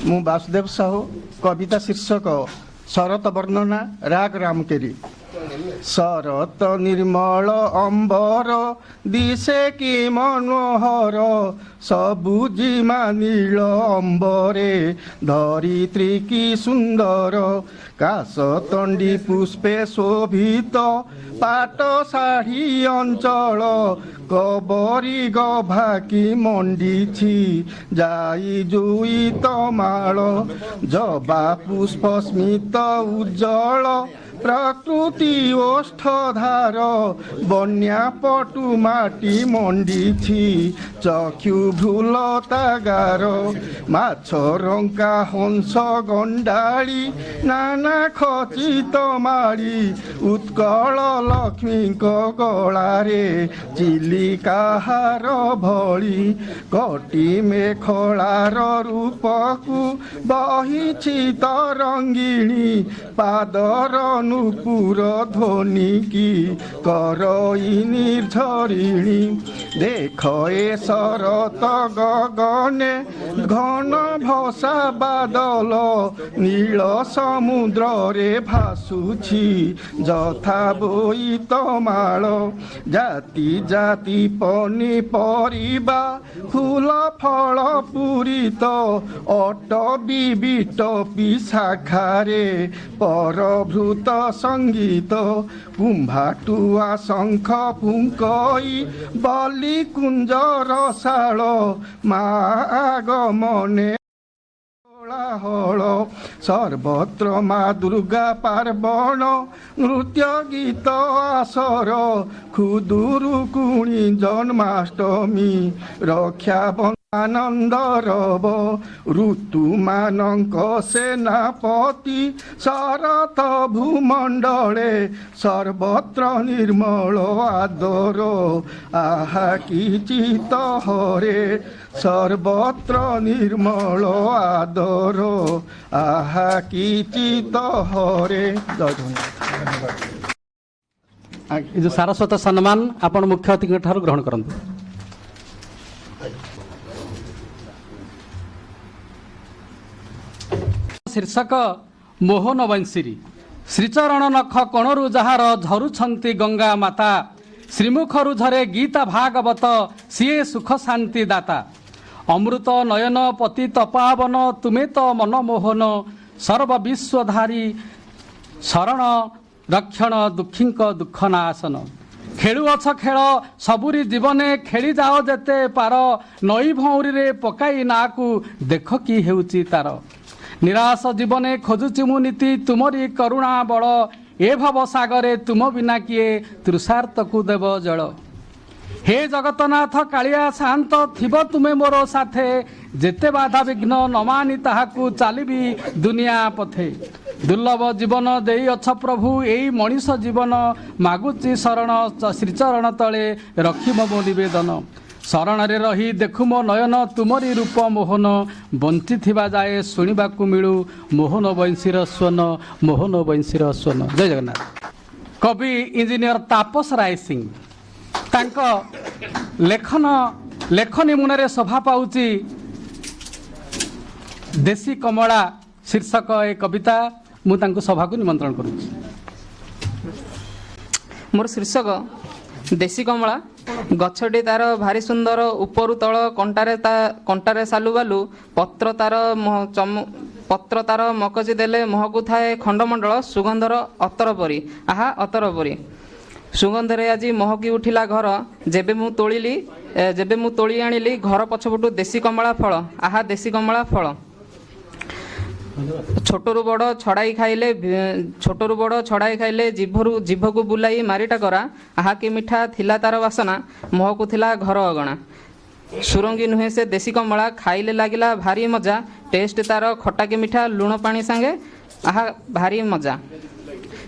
ମୁଁ ବାସୁଦେବ ସାହୁ। କବିତା ଶୀର୍ଷକ ଶରତ ବର୍ଣ୍ଣନା, ରାଗ ରାମକେରି। ଶରତ ନିର୍ମଳ ଅମ୍ବର ଦିଶେ କି ମନୋହର, ସବୁଜିମା ନୀଳ ଅମ୍ବରେ ଧରିତ୍ରୀ କି ସୁନ୍ଦର। କାଶତଣ୍ଡି ପୁଷ୍ପେ ଶୋଭିତ ପାଟ ଶାଢ଼ୀ ଅଞ୍ଚଳ, କବରୀ ଗଭା କି ମଣ୍ଡିଛି ଯାଇ ଜୁଇତ ମାଳ। ଜବା ପୁଷ୍ପ ସ୍ମିତ ଉଜ୍ଜଳ ପ୍ରକୃତି ଓଷ୍ଠଧାର, ବନ୍ୟା ପଟୁ ମାଟି ମଣ୍ଡିଛି ଚକ୍ଷୁ ଭ୍ରୁଲତାଗାର। ମାଛ ରଙ୍କା ହଂସ ଗଣ୍ଡାଳି ନାନା ଖଚିତ ମାଳି, ଉତ୍କଳ ଲକ୍ଷ୍ମୀଙ୍କ ଗଳାରେ ଚିଲିକାହାର ଭଳି। କଟି ମେଖଳାର ରୂପକୁ ବହିଛି ତରଙ୍ଗିଣୀ, ପାଦର ନୂପୁର ଧ୍ୱନି କି କରଇ ନିର୍ଝରିଣୀ। ଦେଖ ଏ ଶରତ ଗଗନେ ଘନ ଭସା ବାଦଲ, ନୀଳ ସମୁଦ୍ରରେ ଭାସୁଛି ଯଥା ବୋଇତ ମାଳ। ଜାତି ଜାତି ପନିପରିବା ଫୁଲ ଫଳ ପୂରିତ, ଅଟବି ବିଟପି ଶାଖାରେ ପରଭୃତ ସଙ୍ଗୀତ। କୁମ୍ଭାଟୁଆ ଶଙ୍ଖ ଫୁଙ୍କଇ ବଲି କୁଞ୍ଜରସାଳ, ମା ଆଗମନେ କୋଳାହଳ। ସର୍ବତ୍ର ମା ଦୁର୍ଗା ପାର୍ବଣ, ନୃତ୍ୟ ଗୀତ ଆସର। ଖୁଦୁରୁକୁଣି ଜନ୍ମାଷ୍ଟମୀ, ରକ୍ଷାବନ୍ଧନ ଆନନ୍ଦ ରବ। ଋତୁମାନଙ୍କ ସେନାପତି ଶରତ ଭୂମଣ୍ଡଳେ, ସର୍ବତ୍ର ନିର୍ମଳ ଆଦର ଆହା କି ଚିତ ହରେ। ସର୍ବତ୍ର ନିର୍ମଳ ଆଦର ଆହା କି ଚିତ ହରେ। ଏ ଯେଉଁ ସାରସ୍ୱତ ସମ୍ମାନ ଆପଣ ମୁଖ୍ୟ ଅତିଥିଙ୍କ ଠାରୁ ଗ୍ରହଣ କରନ୍ତୁ। ଶୀର୍ଷକ ମୋହନ ବଂଶୀରୀ। ଶ୍ରୀଚରଣ ନଖ କୋଣରୁ ଯାହାର ଝରୁଛନ୍ତି ଗଙ୍ଗା ମାତା, ଶ୍ରୀମୁଖରୁ ଝରେ ଗୀତା ଭାଗବତ ସିଏ ସୁଖ ଶାନ୍ତି ଦାତା। ଅମୃତ ନୟନ ପତିତ ପାବନ ତୁମେ ତ ମନମୋହନ, ସର୍ବ ବିଶ୍ୱଧାରୀ ଶରଣ ରକ୍ଷଣ ଦୁଃଖୀଙ୍କ ଦୁଃଖ ନାଶନ। ଖେଳୁଅଛ ଖେଳ ସବୁରି ଜୀବନେ, ଖେଳି ଯାଅ ଯେତେ ପାର, ନଈ ଭଉଁରୀରେ ପକାଇ ନାକୁ ଦେଖ କି ହେଉଛି ତାର। ନିରାଶ ଜୀବନେ ଖୋଜୁଛି ମୁଁ ନୀତି, ତୁମରି କରୁଣା ବଳ, ଏ ଭବ ସାଗରେ ତୁମ ବିନା କିଏ ତୃଷାର୍ତ୍ତକୁ ଦେବ ଜଳ। ହେ ଜଗତନାଥ କାଳିଆ ଶାନ୍ତ, ଥିବ ତୁମେ ମୋର ସାଥେ, ଯେତେ ବାଧା ବିଘ୍ନ ନ ମାନି ତାହାକୁ ଚାଲିବି ଦୁନିଆ ପଥେ। ଦୁର୍ଲଭ ଜୀବନ ଦେଇଅଛ ପ୍ରଭୁ ଏଇ ମଣିଷ ଜୀବନ, ମାଗୁଛି ଶରଣ ଶ୍ରୀଚରଣ ତଳେ ରଖିବ ମୋ ନିବେଦନ। ଶରଣରେ ରହି ଦେଖୁ ମୋ ନୟନ ତୁମରି ରୂପ ମୋହନ, ବଞ୍ଚିଥିବା ଯାଏ ଶୁଣିବାକୁ ମିଳୁ ମୋହନ ବଂଶୀର ସ୍ୱନ, ମୋହନ ବଂଶୀର ସ୍ୱନ। ଜୟ ଜଗନ୍ନାଥ। କବି ଇଞ୍ଜିନିୟର ତାପସ ରାୟ ସିଂ, ତାଙ୍କ ଲେଖନୀ ମୁନରେ ଶୋଭା ପାଉଛି ଦେଶୀ କମଳା ଶୀର୍ଷକ ଏ କବିତା। ମୁଁ ତାଙ୍କୁ ସଭାକୁ ନିମନ୍ତ୍ରଣ କରୁଛି। ମୋର ଶୀର୍ଷକ ଦେଶୀ କମଳା। ଗଛଟି ତାର ଭାରି ସୁନ୍ଦର, ଉପରୁ ତଳ କଣ୍ଟାରେ ସାଲୁବାଲୁ, ପତ୍ର ତାର ମକଚି ଦେଲେ ମହକୁ ଥାଏ ଖଣ୍ଡମଣ୍ଡଳ, ସୁଗନ୍ଧର ଅତର ପରି ଆହା ଅତର ପରି। ସୁଗନ୍ଧରେ ଆଜି ମହକି ଉଠିଲା ଘର, ଯେବେ ମୁଁ ତୋଳି ଆଣିଲି ଘର ପଛପଟୁ ଦେଶୀ କମଳା ଫଳ, ଆହା ଦେଶୀ କମଳା ଫଳ। ଛୋଟରୁ ବଡ଼ ଛଡ଼ାଇ ଖାଇଲେ ଜିଭକୁ ବୁଲାଇ ମାରିଟା କରା, ଆହା କି ମିଠା ଥିଲା ତାର ବାସନା, ମହକୁ ଥିଲା ଘର ଅଗଣା। ସୁରଙ୍ଗୀ ନୁହେଁ ସେ ଦେଶୀ କମଳା, ଖାଇଲେ ଲାଗିଲା ଭାରି ମଜା, ଟେଷ୍ଟ ତାର ଖଟା କି ମିଠା ଲୁଣ ପାଣି ସାଙ୍ଗେ, ଆହା ଭାରି ମଜା।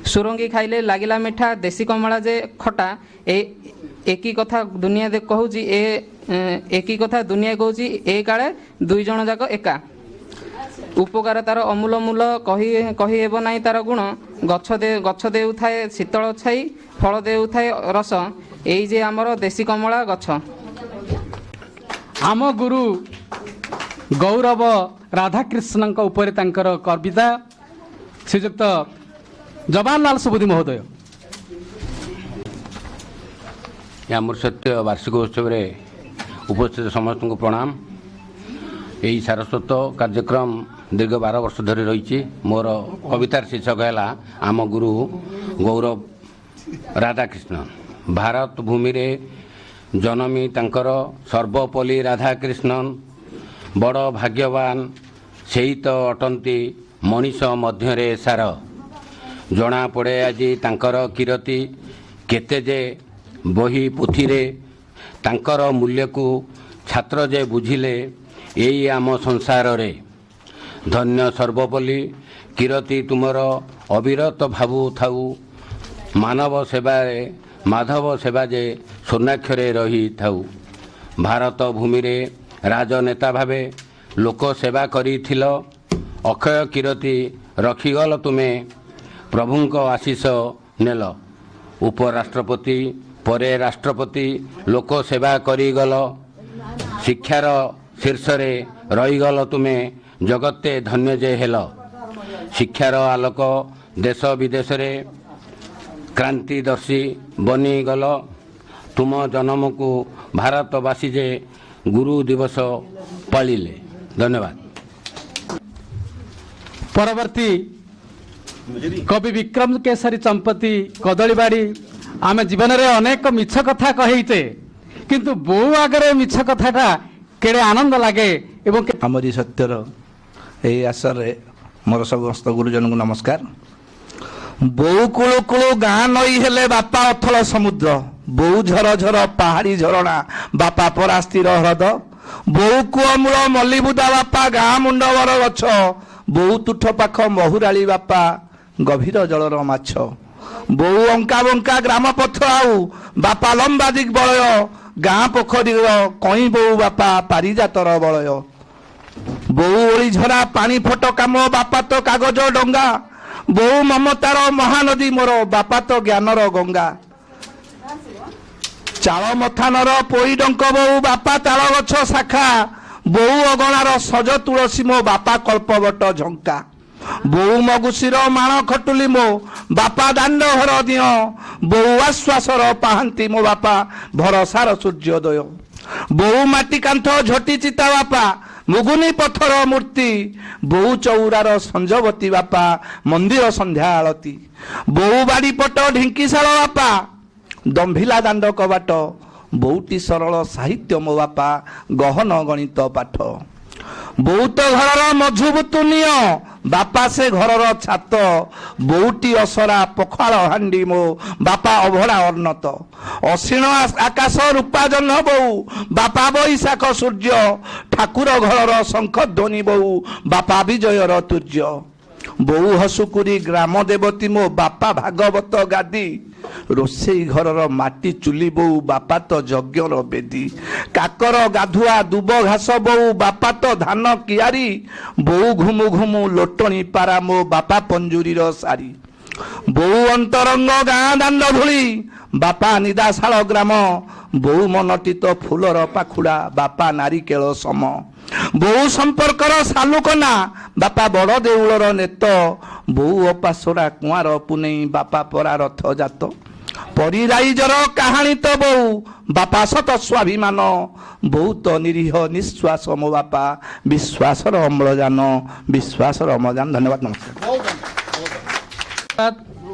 ସୁରଙ୍ଗୀ ଖାଇଲେ ଲାଗିଲା ମିଠା, ଦେଶୀ କମଳା ଯେ ଖଟା, ଏକି କଥା ଦୁନିଆ କହୁଛି ଏ କାଳେ ଦୁଇ ଜଣ ଯାକ ଏକା। ଉପକାର ତାର ଅମୂଲ ମୂଲ, କହି ହେବ ନାହିଁ ତାର ଗୁଣ। ଗଛ ଦେଉଥାଏ ଶୀତଳ ଛାଇ, ଫଳ ଦେଉଥାଏ ରସ, ଏଇ ଯେ ଆମର ଦେଶୀ କମଳା ଗଛ। ଆମ ଗୁରୁ गौरव राधाकृष्ण उपरे तांकर कविता श्रीयुक्त जवाहरलाल सुबुद्धि महोदय। अमर सत्य वार्षिक उत्सव रे उपस्थित समस्त को प्रणाम। यही सारस्वत कार्यक्रम दीर्घ 12 वर्ष धरी रही। मोर कवितार शीर्षक है आम गुरु गौरव राधाकृष्ण। भारत भूमि रे जन्मी तांकर सर्वपल्ली राधाकृष्णन बड़ भाग्यवान सेई तो अटंती मनीष मध्य सार जना पड़े आज तांकर कीरति केते जे बही पुथी रे तांकर मूल्य को छात्र जे बुझिले यही आम संसार रे धन्य सर्वपल्ली कीरति तुमर अविरत भावु थाऊ मानव सेवा माधव सेवा जे स्वर्णाक्षरे रही थाऊ भारत भूमि रे राजनेता भावे लोक सेवा करिथिल अक्षय कीरति रखिगल तुमे प्रभुंक आशीष नेल उपराष्ट्रपति परे राष्ट्रपति लोक सेवा करिगल शिक्षार शीर्ष रे रहीगल तुमे जगते धन्य जे हेल शिक्षार आलोक देश विदेश रे क्रांतिदर्शी बनीगल तुम जन्म को भारतवासी जे गुरु दिवस पालिले। धन्यवाद। परवर्ती कवि विक्रम केसरी चंपती कदलीबाड़ी आम जीवन में अनेक मिछ कथा कहीचे किंतु बो आगे मिछ कथाटा केड़े आनंद लगे एवं आमरी सत्यर यही आशर मोर समस्त गुरुजन को नमस्कार। बोऊ कूलु कूलु गाँ नई हेले बापा अथल समुद्र बोऊ झर झर पहाड़ी झरणा बापा परा स्थिर ह्रद बोऊ कूमूल मल्लीबुदा बापा गाँ मुंडवर गछ बोऊ तुठ पाख महुराली बापा गभीर जलर माछ बोऊ अंका बंका ग्राम पथ आउ बापा लंबा दिग बलय गाँ पोखरीर कई बोऊ बापा पारिजातर बलय बोऊ ओली झरा पानी फट काम बापा तो कागज डंगा बोऊ ममतार महानदी मोर बापा तो ज्ञानर गंगा चाल मथानर पोई डंक बोऊ बापा ताल गछ शाखा बोऊ अगणार सज तुलसी मो बापा कल्पवट झंका बोऊ मगुशीर माण खटुली मो बापा दांड हर दिय बोऊ आश्वासर पाहांती मो बापा भरसार सूर्योदय बोऊ माटी कांथ झटी चिता बापा मुगुनी पथर मूर्ति बोऊ चौरार संजवती बापा मंदिर संध्या आलती बोऊ बाड़ी पट ढिंकीशाल बापा दंभिला दांड कबाट बोऊटी सरल साहित्य मो बापा गहन गणित पाठ बोऊत घरर मझुबुतु निय बापा से घरर छात बोऊटी असरा पखाल हांडी मो बापा अभड़ा अर्णत असीण आकाश रूपा जह्न बोऊ बापा बैशाख सूर्य ठाकुर घरर शंख ध्वनि बोऊ बापा विजयर तुर्य बोऊ हसुकुरी ग्राम देवती मो बापा भागवत गादी रोसई घरर माटी चुली बोऊ बापा तो यज्ञर बेदी काकर गाधुआ दुब घास बोऊ बापा तो धान कियारी बोऊ घुमु घुमु लोटणी पारा मो बापा पंजुरीर सारी बोऊ अंतरंग गाँ दांड धूली बापा निदाशाल ग्राम बोऊ मनटी तो फुलर पाखुड़ा बापा नारिकेल सम बोऊ संपर्कर सालुकना बापा बड़ देउलर नेत बोऊ अपासरा कुआर पुनेई बापा परा रथ जात परिराइजर कहानी तो बोऊ बापा सत स्वाभिमान बोऊ तो निरीह निश्वास मो बापा विश्वासर अम्लजान विश्वासर अम्लजान। धन्यवाद नमस्कार।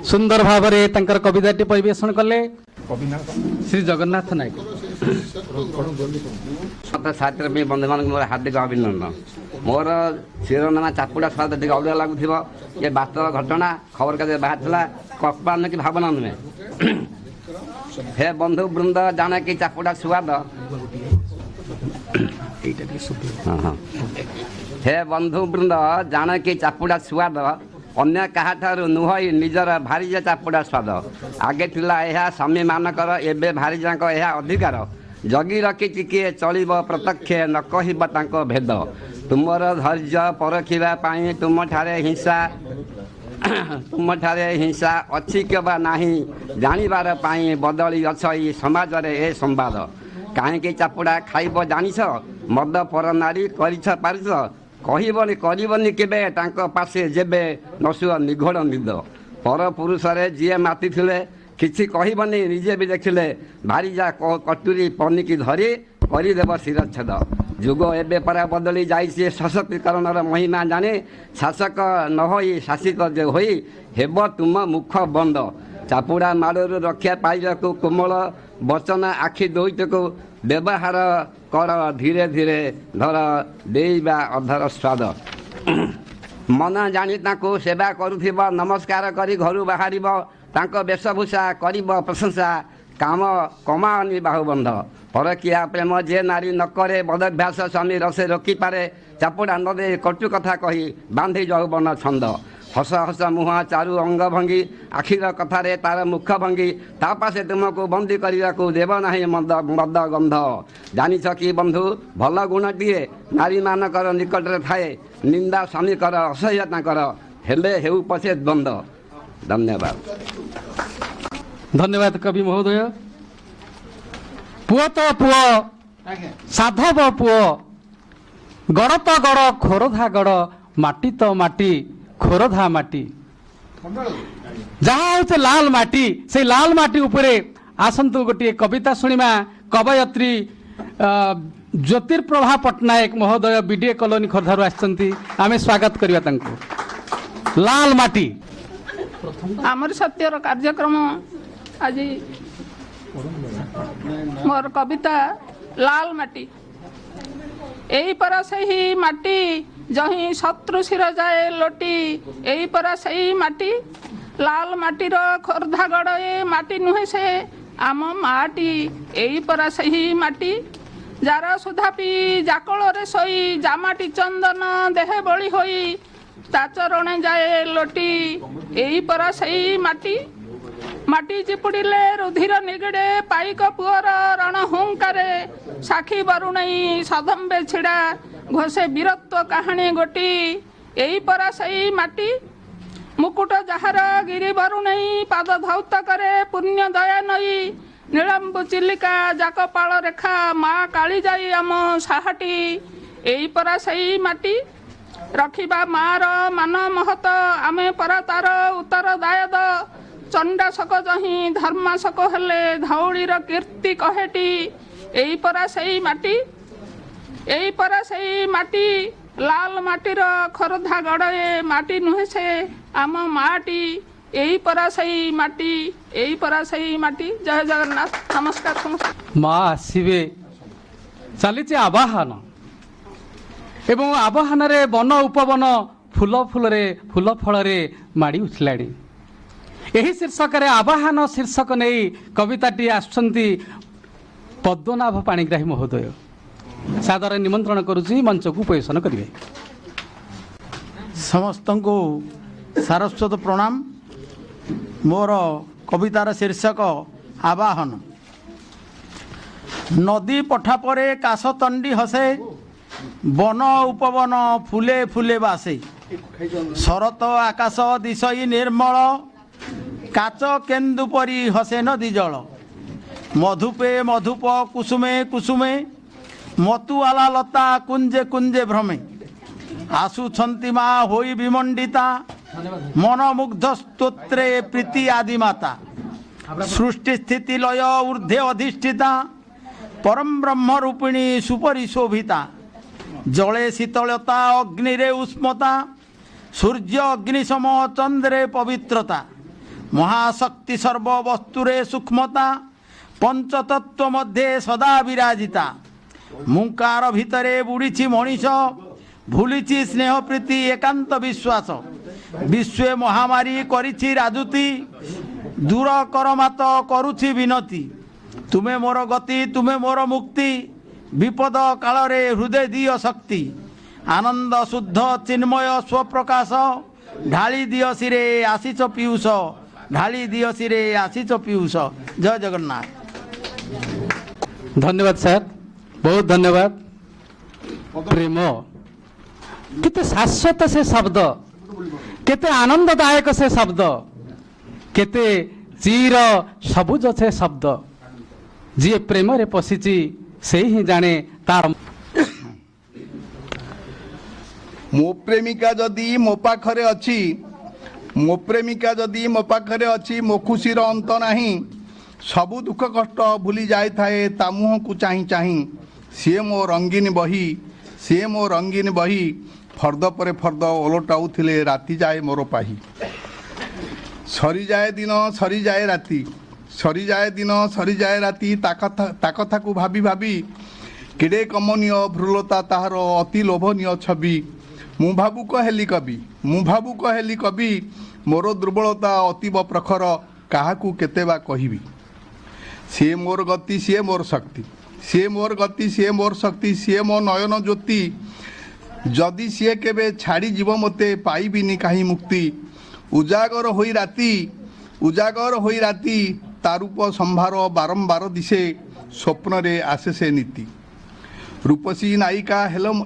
सुंदर भाव में कविताटी परिवेशन कले श्री जगन्नाथ नायक। छात्र बंधु मान मोर हार्दिक अभिनंदन। मोर शिरोनामा चापुड़ा स्वाद टे अलग लगुथ ये वास्तव घटना खबर कागज बाहर कल्पना की भावना नुहे। हे बंधु वृंद जाने कि चापुड़ा स्वाद हे बंधु वृंद जाने कि चापुड़ा स्वाद अन्य कहा नुहई निजर भारीजा चापुड़ा स्वाद आगे थिला यह स्वामी मानकर एबे भारीजा यह अधिकार जगी रखी किए चल प्रत्यक्ष न कहब तांको भेद तुमर धैर्य परखिबा तुम ठारे हिंसा तुम ठारे हिंसा अच्छी के बा नाही जानिबार पाई बदली अछ ई समाज रे ए संवाद काहे चापुड़ा खाइब जानिछ ମଦ ପର ନାରୀ କରିଛ ପାରିଛ କହିବନି କରିବନି କେବେ ତାଙ୍କ ପାଶେ ଯେବେ ନଶୁଅ ନିଘୋଡ଼ ନିଦ ପର ପୁରୁଷରେ ଯିଏ ମାତିଥିଲେ କିଛି କହିବନି ନିଜେ ବି ଦେଖିଲେ ଭାରିଯା କଟୁରୀ ପନିକି ଧରି କରିଦେବ ଶିରଚ୍ଛେଦ ଯୁଗ ଏବେ ପରା ବଦଳି ଯାଇଛି ସଶକ୍ତିକରଣର ମହିମା ଜାଣି ଶାସକ ନ ହୋଇ ଶାସିତ ଯେ ହୋଇ ହେବ ତୁମ ମୁଖ ବନ୍ଦ ଚାପୁଡ଼ା ମାଡ଼ରୁ ରକ୍ଷା ପାଇବାକୁ କୋମଳ ବଚନ ଆଖି ଦୁଇଟିକୁ ବ୍ୟବହାର କର ଧୀରେ ଧୀରେ ଧର ଦେଇବା ଅଧର ସ୍ୱାଦ ମନ ଜାଣି ତାଙ୍କୁ ସେବା କରୁଥିବ ନମସ୍କାର କରି ଘରୁ ବାହାରିବ ତାଙ୍କ ବେଶଭୂଷା କରିବ ପ୍ରଶଂସା କାମ କମାଅନି ବାହୁବନ୍ଧ ପରକିଆ ପ୍ରେମ ଯେ ନାରୀ ନ କରେ ବଦଭ୍ୟାସ ସ୍ୱାମୀ ରସେ ରୋକିପାରେ ଚାପୁଡ଼ା ନ ଦେଇ କଟୁ କଥା କହି ବାନ୍ଧି ଯୌବନ ଛନ୍ଦ ହସ ହସ ମୁହଁ ଚାରୁ ଅଙ୍ଗ ଭଙ୍ଗି ଆଖିର କଥାରେ ତାର ମୁଖ ଭଙ୍ଗି ତା ପାଶେ ତୁମକୁ ବନ୍ଦୀ କରିବାକୁ ଦେବ ନାହିଁ ମଦ ଗନ୍ଧ ଜାଣିଛ କି ବନ୍ଧୁ ଭଲ ଗୁଣଟିଏ ନାରୀମାନଙ୍କର ନିକଟରେ ଥାଏ ନିନ୍ଦା ସ୍ୱାମୀଙ୍କର ଅସହ୍ୟ ତାଙ୍କର ହେଲେ ହେଉ ପଛେ ଦ୍ୱନ୍ଦ ଧନ୍ୟବାଦ ଧନ୍ୟବାଦ କବି ମହୋଦୟ ପୁଅ ତ ପୁଅ ସାଧବ ପୁଅ ଗଡ଼ ତ ଗଡ଼ ଖୋରଧା ଗଡ଼ ମାଟି ତ ମାଟି ଖୋରଧା ମାଟି ଯାହା ହଉଛି ଲାଲ ମାଟି ସେଇ ଲାଲ ମାଟି ଉପରେ ଆସନ୍ତୁ ଗୋଟିଏ କବିତା ଶୁଣିବା କବୟତ୍ରୀ ଜ୍ୟୋତିର୍ପ୍ରଭା ପଟ୍ଟନାୟକ ମହୋଦୟ ବିଡିଏ କଲୋନୀ ଖୋର୍ଦ୍ଧାରୁ ଆସିଛନ୍ତି ଆମେ ସ୍ୱାଗତ କରିବା ତାଙ୍କୁ ଲାଲ ମାଟି ଆମର ସତ୍ୟର କାର୍ଯ୍ୟକ୍ରମ ଆଜି ମୋର କବିତା ଲାଲ ମାଟି ଏଇ ପରା ସେହି ମାଟି ଯହିଁ ଶତ୍ରୁ ଶିର ଯାଏ ଲୋଟି ଏଇ ପରା ସେହି ମାଟି ଲାଲ ମାଟିର ଖୋର୍ଦ୍ଧାଗଡ଼ ଏ ମାଟି ନୁହେଁ ସେ ଆମ ମାଟି ଏଇ ପରା ସେହି ମାଟି ଯାର ସୁଧା ପିଇ ଜାକଳରେ ଶୋଇ ଜାମାଟି ଚନ୍ଦନ ଦେହେ ବଳି ହୋଇ ତା ଚରଣେ ଯାଏ ଲୋଟି ଏଇ ପରା ସେହି ମାଟି ମାଟି ଚିପୁଡ଼ିଲେ ରୁଧିର ନିଗିଡ଼େ ପାଇକ ପୁଅର ରଣ ହୁଙ୍କାରେ ସାକ୍ଷୀ ବରୁଣେଇ ସଦମ୍ବେ ଛିଡ଼ା ଘୋଷେ ବୀରତ୍ୱ କାହାଣୀ ଗୋଟି ଏଇ ପରା ସେଇ ମାଟି ମୁକୁଟ ଯାହାର ଗିରି ବରୁଣେଇ ପାଦ ଧୌତ କରେ ପୁଣ୍ୟ ଦୟା ନଈ ନୀଳମ୍ବୁ ଚିଲିକା ଜାକପାଳ ରେଖା ମା କାଳିଜାଇ ଆମ ସାହାଟି ଏଇ ପରା ସେଇ ମାଟି ରଖିବା ମାର ମାନ ମହତ ଆମେ ପରା ତାର ଉତ୍ତର ଦାୟଦ ଚଣ୍ଡାଶକ ଯହିଁ ଧର୍ମାଶକ ହେଲେ ଧଉଳିର କୀର୍ତ୍ତି କହେଟି ଏଇ ପରା ସେଇ ମାଟି ଏଇ ପରା ସେଇ ମାଟି ଲାଲ ମାଟିର ଖୋର୍ଦ୍ଧା ଗଡ଼ ଏ ମାଟି ନୁହେଁ ସେ ଆମ ମାଟି ଏଇ ପରା ସେଇ ମାଟି ଏଇ ପରା ସେଇ ମାଟି ଜୟ ଜଗନ୍ନାଥ ନମସ୍କାର ସମସ୍ତେ ମା ଆସିବେ ଚାଲିଛି ଆବାହନ ଏବଂ ଆବାହନରେ ବନ ଉପବନ ଫୁଲ ଫୁଲରେ ଫୁଲ ଫଳରେ ମାଡ଼ି ଉଠିଲାଣି ଏହି ଶୀର୍ଷକରେ ଆବାହନ ଶୀର୍ଷକ ନେଇ କବିତାଟି ଆସୁଛନ୍ତି ପଦ୍ମନାଭ ପାଣିଗ୍ରାହୀ ମହୋଦୟ ସାଦର ନିମନ୍ତ୍ରଣ କରୁଛି ମଞ୍ଚକୁ ପରିବେଷଣ କରିବେ ସମସ୍ତଙ୍କୁ ସାରସ୍ୱତ ପ୍ରଣାମ ମୋର କବିତାର ଶୀର୍ଷକ ଆବାହନ ନଦୀ ପଠା ପରେ କାଶତଣ୍ଡି ହସେ ବନ ଉପବନ ଫୁଲେ ଫୁଲେ ବାସେ ଶରତ ଆକାଶ ଦିଶଇ ନିର୍ମଳ କାଚ କେନ୍ଦୁ ପରି ହସେ ନଦୀ ଜଳ ମଧୁପେ ମଧୁପ କୁସୁମେ କୁସୁମେ ମତୁଆଲା ଲତା କୁଞ୍ଜେ କୁଞ୍ଜେ ଭ୍ରମେ ଆସୁଛନ୍ତି ମା ହୋଇ ବିମଣ୍ଡିତା ମନମୁଗ୍ଧ ସ୍ତୋତ୍ରେ ପ୍ରୀତି ଆଦି ମାତା ସୃଷ୍ଟି ସ୍ଥିତି ଲୟ ଊର୍ଦ୍ଧ୍ୱେ ଅଧିଷ୍ଠିତା ପରମ ବ୍ରହ୍ମ ରୂପିଣୀ ସୁପରି ଶୋଭିତା ଜଳେ ଶୀତଳତା ଅଗ୍ନିରେ ଉଷ୍ମତା ସୂର୍ଯ୍ୟ ଅଗ୍ନି ସମ ଚନ୍ଦ୍ରେ ପବିତ୍ରତା ମହାଶକ୍ତି ସର୍ବବସ୍ତୁରେ ସୂକ୍ଷ୍ମତା ପଞ୍ଚତତ୍ଵ ମଧ୍ୟରେ ସଦା ବିରାଜିତା ମୁଙ୍କାର ଭିତରେ ବୁଡ଼ିଛି ମଣିଷ ଭୁଲିଛି ସ୍ନେହ ପ୍ରୀତି ଏକାନ୍ତ ବିଶ୍ୱାସ ବିଶ୍ୱେ ମହାମାରୀ କରିଛି ରାଜୁତି ଦୂର କର ମାତ କରୁଛି ବିନତି ତୁମେ ମୋର ଗତି ତୁମେ ମୋର ମୁକ୍ତି ବିପଦ କାଳରେ ହୃଦୟ ଦିଅ ଶକ୍ତି ଆନନ୍ଦ ଶୁଦ୍ଧ ଚିନ୍ମୟ ସ୍ୱପ୍ରକାଶ ଢାଳି ଦିଅ ଶିରେ ଆସିଛ ପିୟୁଷ ଢାଳି ଦିଅ ଶିରେ ଆସିଛ ପିୟୁଷ ଜୟ ଜଗନ୍ନାଥ ଧନ୍ୟବାଦ ସାର୍ ବହୁତ ଧନ୍ୟବାଦ ପ୍ରେମ କେତେ ଶାଶ୍ୱତ ସେ ଶବ୍ଦ କେତେ ଆନନ୍ଦଦାୟକ ସେ ଶବ୍ଦ କେତେ ଚିର ସବୁଜ ସେ ଶବ୍ଦ ଯିଏ ପ୍ରେମରେ ପଶିଛି ସେ ହିଁ ଜାଣେ ତାର ମୋ ପ୍ରେମିକା ଯଦି ମୋ ପାଖରେ ଅଛି, ମୋ ପ୍ରେମିକା ଯଦି ମୋ ପାଖରେ ଅଛି, ମୋ ଖୁସିର ଅନ୍ତ ନାହିଁ। ସବୁ ଦୁଃଖ କଷ୍ଟ ଭୁଲି ଯାଇଥାଏ ତା ମୁହଁକୁ ଚାହିଁ ଚାହିଁ। ସିଏ ମୋ ରଙ୍ଗୀନ ବହି, ସିଏ ମୋ ରଙ୍ଗୀନ ବହି, ଫର୍ଦ୍ଦ ପରେ ଫର୍ଦ୍ଦ ଓଲଟାଉଥିଲେ ରାତି ଯାଏ ମୋର ପାହି। ସରିଯାଏ ଦିନ ସରିଯାଏ ରାତି, ସରିଯାଏ ଦିନ ସରିଯାଏ ରାତି, ତା କଥାକୁ ଭାବି ଭାବି କେଡ଼େ କମନୀୟ ଭ୍ରୁଲତା ତାହାର ଅତି ଲୋଭନୀୟ ଛବି। ମୁଁ ଭାବୁକ ହେଲି କବି, ମୁଁ ଭାବୁକ ହେଲି କବି, ମୋର ଦୁର୍ବଳତା ଅତୀବ ପ୍ରଖର, କାହାକୁ କେତେ ବା କହିବି। ସିଏ ମୋର ଗତି ସିଏ ମୋର ଶକ୍ତି, ସିଏ ମୋର ଗତି ସିଏ ମୋର ଶକ୍ତି, ସିଏ ମୋ ନୟନ ଜ୍ୟୋତି। ଯଦି ସିଏ କେବେ ଛାଡ଼ିଯିବ ମୋତେ ପାଇବିନି କାହିଁ ମୁକ୍ତି। ଉଜାଗର ହୋଇ ରାତି, ଉଜାଗର ହୋଇ ରାତି, ତା ରୂପ ସମ୍ଭାର ବାରମ୍ବାର ଦିଶେ, ସ୍ୱପ୍ନରେ ଆସେ ସେ ନୀତି। ରୂପସୀ ନାୟିକା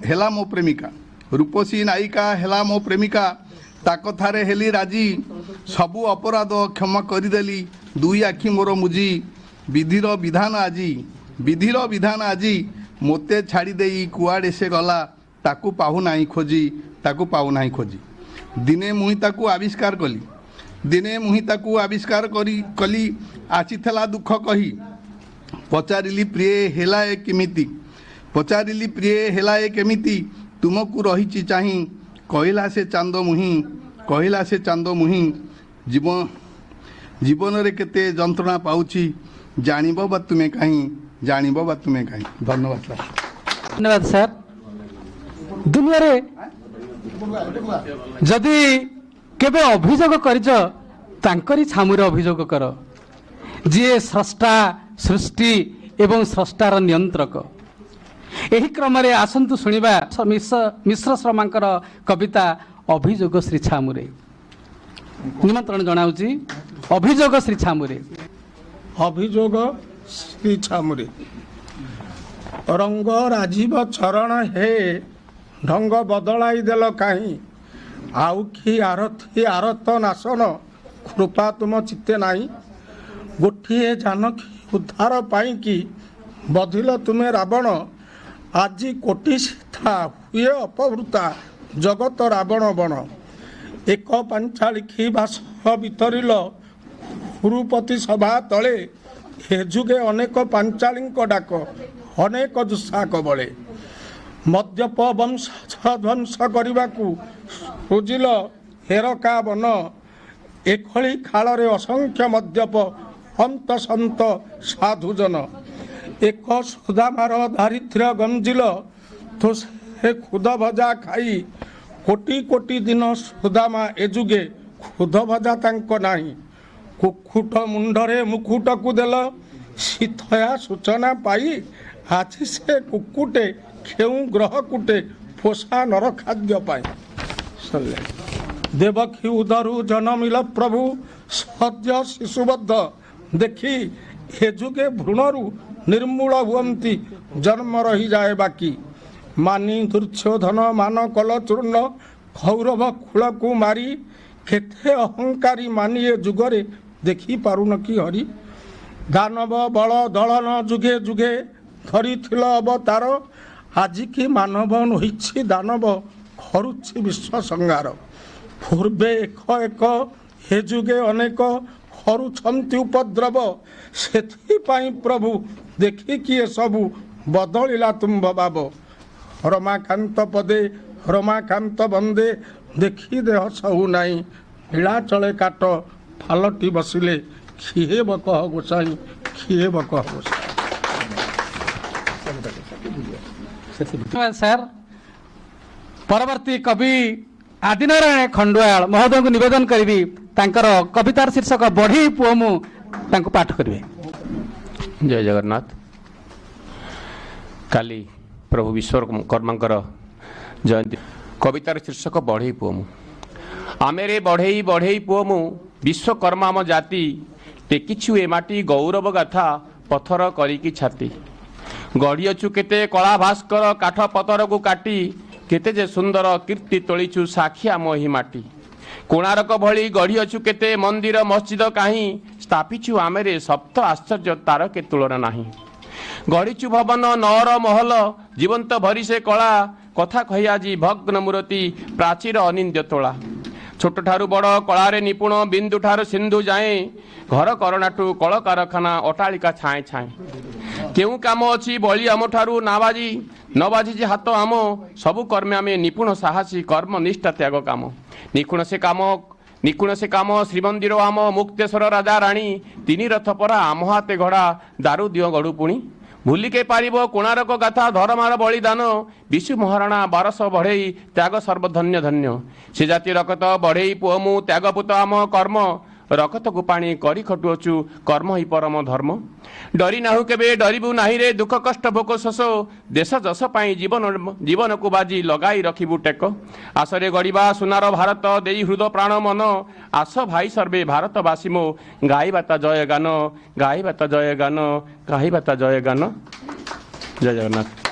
ହେଲା ମୋ ପ୍ରେମିକା, ରୂପସୀ ନାୟିକା ହେଲା ମୋ ପ୍ରେମିକା, ତା କଥାରେ ହେଲି ରାଜି। ସବୁ ଅପରାଧ କ୍ଷମା କରିଦେଲି, ଦୁଇ ଆଖି ମୋର ମୁଜି। ବିଧିର ବିଧାନ ଆଜି, ବିଧିର ବିଧାନ ଆଜି, ମୋତେ ଛାଡ଼ି ଦେଇ କୁଆଡ଼େ ସେ ଗଲା, ତାକୁ ପାଉନାହିଁ ଖୋଜି, ତାକୁ ପାଉନାହିଁ ଖୋଜି। ଦିନେ ମୁହିଁ ତାକୁ ଆବିଷ୍କାର କଲି, ଦିନେ ମୁହିଁ ତାକୁ ଆବିଷ୍କାର କଲି, ଆସିଥିଲା ଦୁଃଖ କହି। ପଚାରିଲି ପ୍ରିୟେ ହେଲା ଏ କେମିତି, ପଚାରିଲି ପ୍ରିୟେ ହେଲା ଏ କେମିତି, ତୁମକୁ ରହିଛି ଚାହିଁ। କହିଲା ସେ ଚାନ୍ଦ ମୁହିଁ, କହିଲା ସେ ଚାନ୍ଦ ମୁହିଁ, ଜୀବନରେ କେତେ ଯନ୍ତ୍ରଣା ପାଉଛି, ଜାଣିବ ବା ତୁମେ କାହିଁ, ଜାଣିବ ବା ତୁମେ କାହିଁ। ଧନ୍ୟବାଦ ସାର୍। ଧନ୍ୟବାଦ ସାର୍। ଦୁନିଆରେ ଯଦି କେବେ ଅଭିଯୋଗ କରିଛ ତାଙ୍କରି ଛାମୁରେ ଅଭିଯୋଗ କର, ଯିଏ ସ୍ରଷ୍ଟା ସୃଷ୍ଟି ଏବଂ ସ୍ରଷ୍ଟାର ନିୟନ୍ତ୍ରକ। ଏହି କ୍ରମରେ ଆସନ୍ତୁ ଶୁଣିବା ମିଶ୍ର ଶର୍ମାଙ୍କର କବିତା ଅଭିଯୋଗ ଶ୍ରୀ ଛାମୁରେ। ନିମନ୍ତ୍ରଣ ଜଣାଉଛି ଅଭିଯୋଗ ଶ୍ରୀ ଛାମୁରେ। ଅଭିଯୋଗ ଶ୍ରୀ ଛାମୁରେ। ରଙ୍ଗ ରାଜୀବ ଚରଣ ହେ, ଢଙ୍ଗ ବଦଳାଇ ଦେଲ କାହିଁ। ଆଉ କି ଆରଥି ଆରତ ନାଶନ, କୃପା ତୁମ ଚିତ୍ତେ ନାହିଁ। ଗୋଟିଏ ଜାନକୀ ଉଦ୍ଧାର ପାଇଁକି ବଧିଲ ତୁମେ ରାବଣ। ଆଜି କୋଟି ସୀତା ହୁଏ ଅପହୃତା, ଜଗତ ରାବଣ ବଣ। ଏକ ପାଞ୍ଚାଳିଖି ବାସ ବିତରିଲ ଗୁରୁପତି ସଭା ତଳେ। ଏ ଯୁଗେ ଅନେକ ପାଞ୍ଚାଳିଙ୍କ ଡାକ, ଅନେକ ଦୁଃଶାକ ବଳେ। ମଦ୍ୟପ ବଂଶ ଧ୍ୱଂସ କରିବାକୁ ସୃଜିଲ ହେରକା ବନ। ଏଭଳି କାଳରେ ଅସଂଖ୍ୟ ମଦ୍ୟପ ହନ୍ତସନ୍ତ ସାଧୁଜନ। ଏକ ସୁଦାମାର ଦାରିଦ୍ର୍ୟ ଗଞ୍ଜିଲ, ତ ସେ ଖୁଦ ଭଜା ଖାଇ। କୋଟି କୋଟି ଦିନ ସୁଦାମା ଏ ଯୁଗେ, ଖୁଦ ଭଜା ତାଙ୍କ ନାହିଁ। କୁକୁଟ ମୁଣ୍ଡରେ ମୁକୁଟକୁ ଦେଲ, ଶୀତୟା ସୂଚନା ପାଇ। ଆଜି ସେ କୁକୁଟେ କେଉଁ ଗ୍ରହକୁଟେ, ପୋଷା ନର ଖାଦ୍ୟ ପାଇଁ। ଦେବକୀ ଉଦରୁ ଜନମିଲ ପ୍ରଭୁ, ସଦ୍ୟ ଶିଶୁବଦ୍ଧ ଦେଖି। ଏ ଯୁଗେ ଭ୍ରୂଣରୁ ନିର୍ମୂଳ ହୁଅନ୍ତି, ଜନ୍ମ ରହିଯାଏ ବାକି। ମାନି ଦୁର୍ଯ୍ୟୋଧନ ମାନ କଲ ଚୂର୍ଣ୍ଣ, କୌରବ କୂଳକୁ ମାରି। କେତେ ଅହଙ୍କାରୀ ମାନି ଏ ଯୁଗରେ, ଦେଖିପାରୁନ କି ହରି। ଦାନବ ବଳ ଦଳନ ଯୁଗେ ଯୁଗେ, ଧରିଥିଲ ଅବତାର। ଆଜିକି ମାନବ ନୋହିଛି ଦାନବ, କରୁଛି ବିଶ୍ୱ ସଂହାର। ପୂର୍ବେ ଏକ ଏକ, ଏ ଯୁଗେ ଅନେକ, କରୁଛନ୍ତି ଉପଦ୍ରବ। ସେଥିପାଇଁ ପ୍ରଭୁ ଦେଖିକି ଏସବୁ, ବଦଳିଲା ତୁମ୍ଭ ଭାବ। ରମାକାନ୍ତ ପଦେ ରମାକାନ୍ତ ବନ୍ଦେ, ଦେଖି ଦେହ ସହୁ ନାହିଁ। ନୀଳାଚଳେ କାଟ ଫାଲଟି ବସିଲେ, କିଏ ବକହ ଗୋସାଇଁ, କିଏ ବକହ ଗୋସାଇଁ। ଧନ୍ୟବାଦ ସାର୍। ପରବର୍ତ୍ତୀ କବି ଆଦିନାରାୟଣ ଖଣ୍ଡୁଆଳ ମହୋଦୟଙ୍କୁ ନିବେଦନ କରିବି, ତାଙ୍କର କବିତାର ଶୀର୍ଷକ ବଢ଼େଇ ପୁଅ ମୁଁ, ତାଙ୍କୁ ପାଠ କରିବେ। ଜୟ ଜଗନ୍ନାଥ। କାଲି ପ୍ରଭୁ ବିଶ୍ୱକର୍ମାଙ୍କର ଜୟନ୍ତୀ। କବିତାର ଶୀର୍ଷକ ବଢ଼େଇ ପୁଅ ମୁଁ। ଆମେ ରେ ବଢ଼େଇ ବଢ଼େଇ ପୁଅ ମୁଁ, ବିଶ୍ୱକର୍ମା ଆମ ଜାତି। ଟେକିଛୁ ଏ ମାଟି ଗୌରବ ଗାଥା, ପଥର କରିକି ଛାତି। ଗଢ଼ିଅଛୁ କେତେ କଳା ଭାସ୍କର, କାଠ ପତରକୁ କାଟି। କେତେ ଯେ ସୁନ୍ଦର କୀର୍ତ୍ତି ତୋଳିଛୁ, ସାକ୍ଷୀ ଆମ ଏହି ମାଟି। କୋଣାର୍କ ଭଳି ଗଢ଼ିଅଛୁ କେତେ ମନ୍ଦିର ମସଜିଦ କାହିଁ। ସ୍ଥାପିଛୁ ଆମେରେ ସପ୍ତ ଆଶ୍ଚର୍ଯ୍ୟ, ତାର କେ ତୁଳନା ନାହିଁ। ଗଢ଼ିଛୁ ଭବନ ନଅର ମହଲ, ଜୀବନ୍ତ ଭରି ସେ କଳା। କଥା କହି ଆଜି ଭଗ୍ନ ମୂରତି ପ୍ରାଚୀର ଅନିନ୍ଦ୍ୟ ତୋଳା। ଛୋଟ ଠାରୁ ବଡ଼ କଳାରେ ନିପୁଣ ବିନ୍ଦୁ ଠାରୁ ସିନ୍ଧୁ ଯାଏଁ ଘର କରଣାଠୁ କଳକାରଖାନା ଅଟ୍ଟାଳିକା ଛାଏଁ ଛାଏଁ। କେଉଁ କାମ ଅଛି ବଳି ଆମଠାରୁ ନାବାଜି ନ ବାଜିଛି ହାତ ଆମ ସବୁ କର୍ମେ ଆମେ ନିପୁଣ ସାହସୀ କର୍ମନିଷ୍ଠା ତ୍ୟାଗ କାମ। ନିଖୁଣ ସେ କାମ ଶ୍ରୀମନ୍ଦିର ଆମ ମୁକ୍ତେଶ୍ୱର ରାଜା ରାଣୀ ତିନି ରଥ ପରା ଆମ ହାତେ ଘୋଡ଼ା ଦାରୁ ଦିଅ ଗଡ଼ୁ ପୁଣି। ଭୁଲିକେ ପାରିବ କୋଣାର୍କ ଗାଥା ଧର୍ମାର ବଳିଦାନ ବିଶୁ ମହାରଣା 1200 ବଢ଼େଇ ତ୍ୟାଗ ସର୍ବଧନ୍ୟ ଧନ୍ୟ। ସେ ଜାତି ରକତ ବଢ଼େଇ ପୁଅ ମୁଁ ତ୍ୟାଗ ପୁତ ଆମ କର୍ମ ରକତକୁ ପାଣି କରି ଖଟୁଅଛୁ କର୍ମ ହିଁ ପରମ ଧର୍ମ। ଡରି ନାହୁଁ କେବେ ଡରିବୁ ନାହିଁରେ ଦୁଃଖ କଷ୍ଟ ଭୋକ ଶୋଷ ଦେଶ ଯଶ ପାଇଁ ଜୀବନକୁ ବାଜି ଲଗାଇ ରଖିବୁ ଟେକ। ଆସରେ ଗଢ଼ିବା ସୁନାର ଭାରତ ଦେଇ ହୃଦ ପ୍ରାଣ ମନ ଆସ ଭାଇ ସର୍ବେ ଭାରତବାସୀ ମୋ ଗାଇବା ତା ଜୟ ଗାନ ଗାଇବା ତା ଜୟ ଗାନ ଗାଇବା ତା ଜୟ ଗାନ। ଜୟ ଜଗନ୍ନାଥ।